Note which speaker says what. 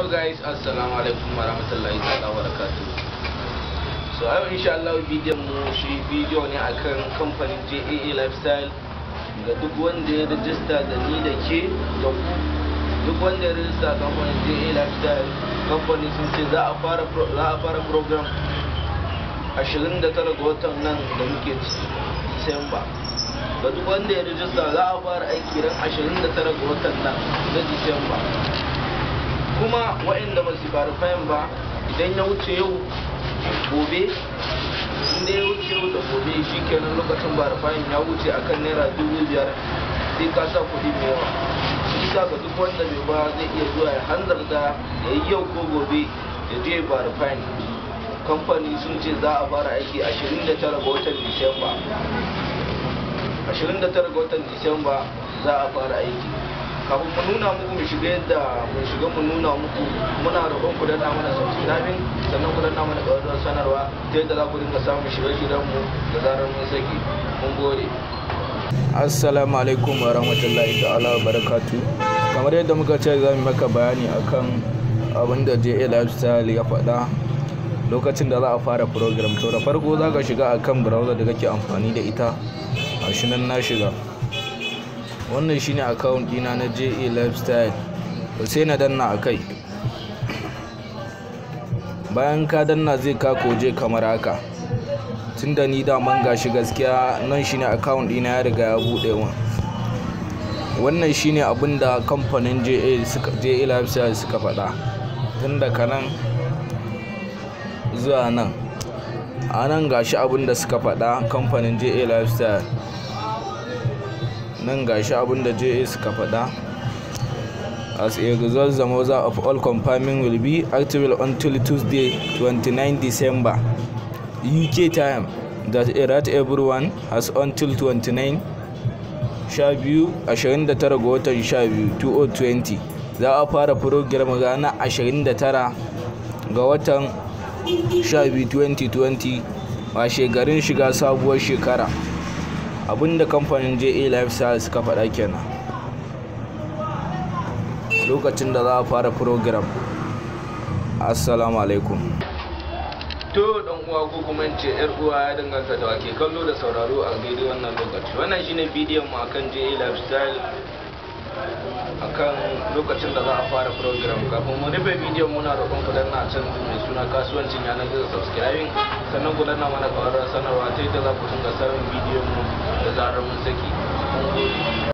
Speaker 1: Hello guys, assalamu alaikum warahmatullahi ta'ala wabarakatuh. So yau insha Allah bidiyon mu shi bidiyo ne akan kamfanin JAA Lifestyle ga duk wanda ya register da ni da ke da ku. Duk wanda ya register kamfanin JAA Lifestyle, kamfani sun ce za a fara program 29 ga watan nan da muke Disamba. Ga duk wanda ya register za a fara aiki ran 29 ga watan nan na Disamba. Kuma waɗanda ba su verify ba, idan ya wuce yau gobe, inda ya wuce yau da gobe shi kenan lokacin verify ya wuce akan naira 5,000 sai ka sa kuɗi mai yawa. Shi sa ga duk wanda bai ba zai iya zuwa ya hanzarta ya yi yau ko gobe ya je verify. Kamfani sun ce za a fara aiki 29 ga watan Disamba. 29 ga watan Disamba za a fara aiki. Kafin mu nuna muku mu shiga yadda mu nuna muku, muna roƙon ku danna mana subscribing, sannan ku danna mana ƙararrawar sanarwa ta yadda za ku dinga samun shirye-shiryen mu da zarar mun saki. Mun gode. Assalamu alaikum wa rahmatullahi ta'ala wa barakatuh. Kamar yadda muka ce za mu maka bayani akan abin da JAA Lifestyle ya faɗa lokacin da za a fara program. To da farko za ka shiga akan browser da kake amfani da ita. A shi nan na shiga. Wannan shine account dina na JAA Lifestyle, sai na danna akai. Bayan ka danna zai ka koje kamar haka. Tunda ni da man gashi gaskiya nan shine account dina ya riga ya bude wa. Wannan shine abinda kamfanin JAA Lifestyle suka faɗa. Tun daga nan zuwa nan. A nan gashi abinda suka faɗa kamfanin JAA Lifestyle. Nan gashi abinda JAA suka faɗa. As a result, the mother of all confirming will be active until Tuesday 29 December UK time. That everyone has until 29 ga watan 12 2020. Za a fara program ranar 29 ga watan 12 2020 washe garin shiga sabuwar shekara. Abinda kamfanin JAA Lifestyle suka faɗa kenan lokacin da za a fara program. Assalamu alaikum. To dan uwa ko kuma in ce yar uwa ya danganta da wake kallo da sauraro a daidai wannan lokaci. Wannan shine bidiyon mu akan JAA Lifestyle akan lokacin da za a fara program. Kafin mu rufe bidiyon muna roƙon ku danna can mai suna kasuwancin yanar gizo subscribing, sannan ku danna mana ƙararrawar sanarwa ta yadda za ku dinga samun bidiyon mu da zarar mun saki. Mun gode.